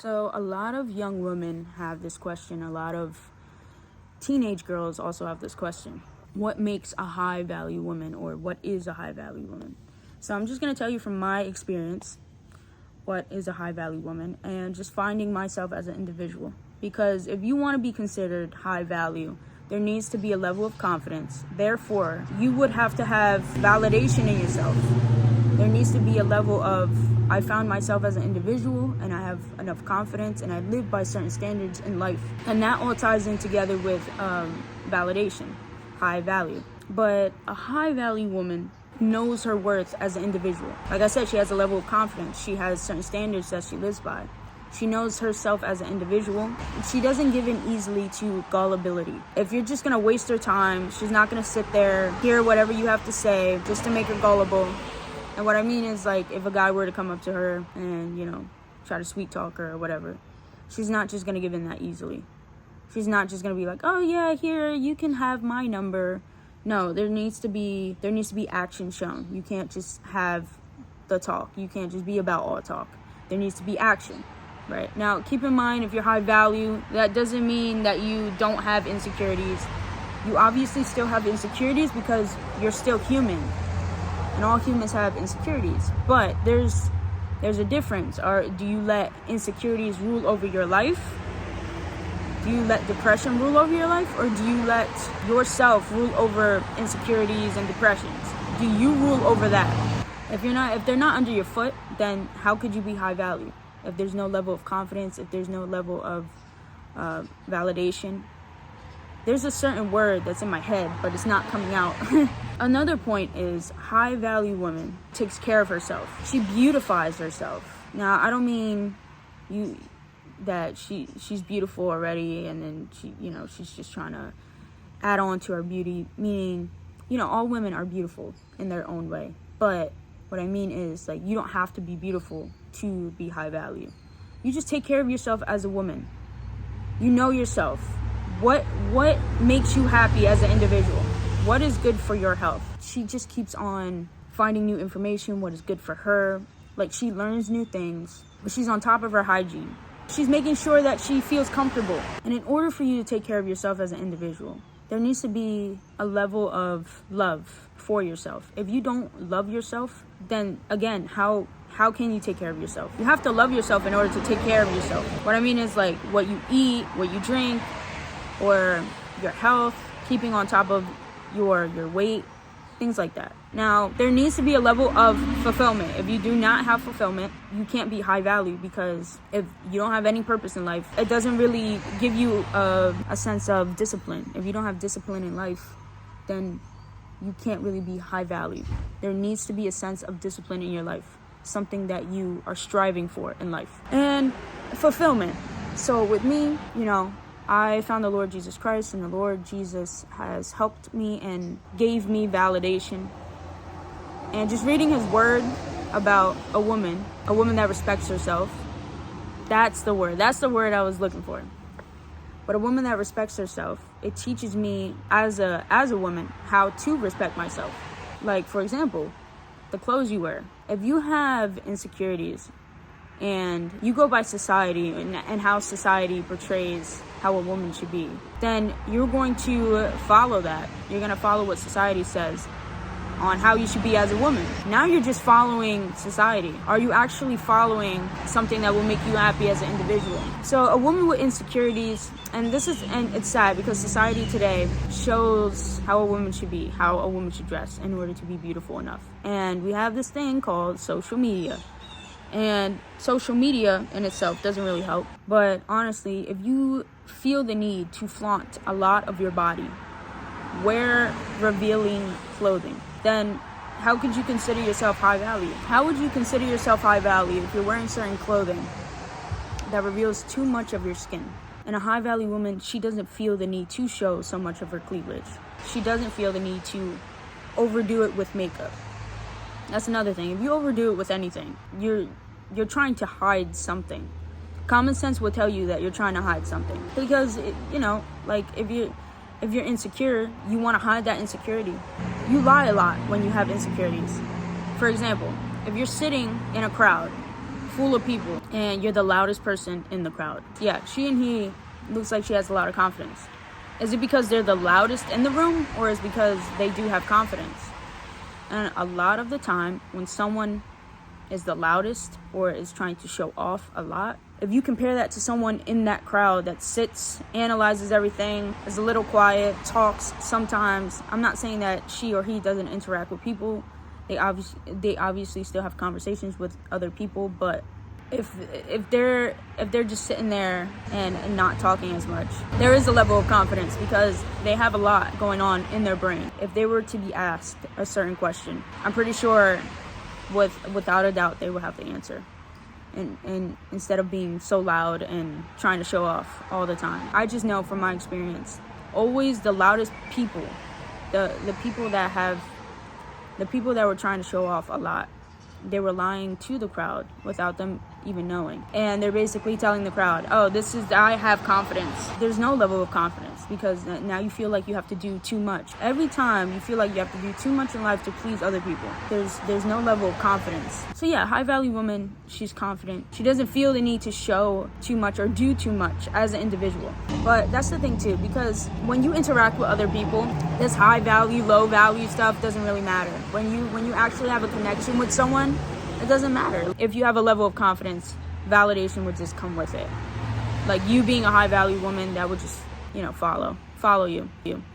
So, a lot of young women have this question. A lot of teenage girls also have this question. What makes a high value woman, or what is a high value woman? So, I'm just going to tell you from my experience what is a high value woman and just finding myself as an individual. Because if you want to be considered high value, there needs to be a level of confidence. Therefore, you would have to have validation in yourself. There needs to be a level of, I found myself as an individual and I have enough confidence and I live by certain standards in life. And that all ties in together with validation, high value. But a high value woman knows her worth as an individual. Like I said, she has a level of confidence. She has certain standards that she lives by. She knows herself as an individual. She doesn't give in easily to gullibility. If you're just gonna waste her time, she's not gonna sit there, hear whatever you have to say just to make her gullible. And what I mean is, like, if a guy were to come up to her and, try to sweet talk her or whatever, she's not just gonna give in that easily. She's not just gonna be like, oh yeah, here, you can have my number. No, there needs to be action shown. You can't just have the talk. You can't just be about all talk. There needs to be action, right? Now, keep in mind, if you're high value, that doesn't mean that you don't have insecurities. You obviously still have insecurities because you're still human. And all humans have insecurities. But there's a difference. Or do you let insecurities rule over your life? Do you let depression rule over your life? Or do you let yourself rule over insecurities and depressions? Do you rule over that? If they're not under your foot, then how could you be high value? If there's no level of confidence, if there's no level of validation. There's a certain word that's in my head, but it's not coming out. Another point is, high value woman takes care of herself. She beautifies herself. Now, I don't mean that she's beautiful already and then she's just trying to add on to her beauty, meaning, all women are beautiful in their own way. But what I mean is, like, you don't have to be beautiful to be high value. You just take care of yourself as a woman. You know yourself. What makes you happy as an individual? What is good for your health? She just keeps on finding new information, what is good for her. Like, she learns new things, but she's on top of her hygiene. She's making sure that she feels comfortable. And in order for you to take care of yourself as an individual, there needs to be a level of love for yourself. If you don't love yourself, then again, how can you take care of yourself? You have to love yourself in order to take care of yourself. What I mean is, like, what you eat, what you drink, or your health, keeping on top of your weight, things like that. Now, there needs to be a level of fulfillment. If you do not have fulfillment, you can't be high value, because if you don't have any purpose in life, it doesn't really give you a sense of discipline. If you don't have discipline in life, then you can't really be high value. There needs to be a sense of discipline in your life, something that you are striving for in life. And fulfillment. So with me, I found the Lord Jesus Christ, and the Lord Jesus has helped me and gave me validation. And just reading his word about a woman that respects herself, that's the word I was looking for. But a woman that respects herself, it teaches me as a woman how to respect myself. Like, for example, the clothes you wear. If you have insecurities and you go by society and how society portrays how a woman should be, then you're going to follow that. You're going to follow what society says on how you should be as a woman. Now you're just following society. Are you actually following something that will make you happy as an individual? So a woman with insecurities, and it's sad because society today shows how a woman should be, how a woman should dress in order to be beautiful enough. And we have this thing called social media. And social media in itself doesn't really help. But honestly, if you feel the need to flaunt a lot of your body, wear revealing clothing, then how could you consider yourself high value? How would you consider yourself high value if you're wearing certain clothing that reveals too much of your skin? And a high value woman, she doesn't feel the need to show so much of her cleavage. She doesn't feel the need to overdo it with makeup. That's another thing. If you overdo it with anything, you're trying to hide something. Common sense will tell you that you're trying to hide something. Because, like, if you're insecure, you want to hide that insecurity. You lie a lot when you have insecurities. For example, if you're sitting in a crowd full of people and you're the loudest person in the crowd. Yeah, she and he looks like she has a lot of confidence. Is it because they're the loudest in the room, or is it because they do have confidence? And a lot of the time, when someone is the loudest or is trying to show off a lot, if you compare that to someone in that crowd that sits, analyzes everything, is a little quiet, talks sometimes. I'm not saying that she or he doesn't interact with people. They obviously still have conversations with other people, but if they're just sitting there and not talking as much, there is a level of confidence because they have a lot going on in their brain. If they were to be asked a certain question, I'm pretty sure without a doubt they will have the answer. And instead of being so loud and trying to show off all the time. I just know from my experience, always the loudest people, the people that were trying to show off a lot, they were lying to the crowd without them even knowing. And they're basically telling the crowd, oh, I have confidence. There's no level of confidence because now you feel like you have to do too much. Every time you feel like you have to do too much in life to please other people, there's no level of confidence. So yeah, high value woman, she's confident. She doesn't feel the need to show too much or do too much as an individual. But that's the thing too, because when you interact with other people, this high value, low value stuff doesn't really matter. When you actually have a connection with someone, it doesn't matter. If you have a level of confidence, validation would just come with it. Like you being a high value woman, that would just, follow you.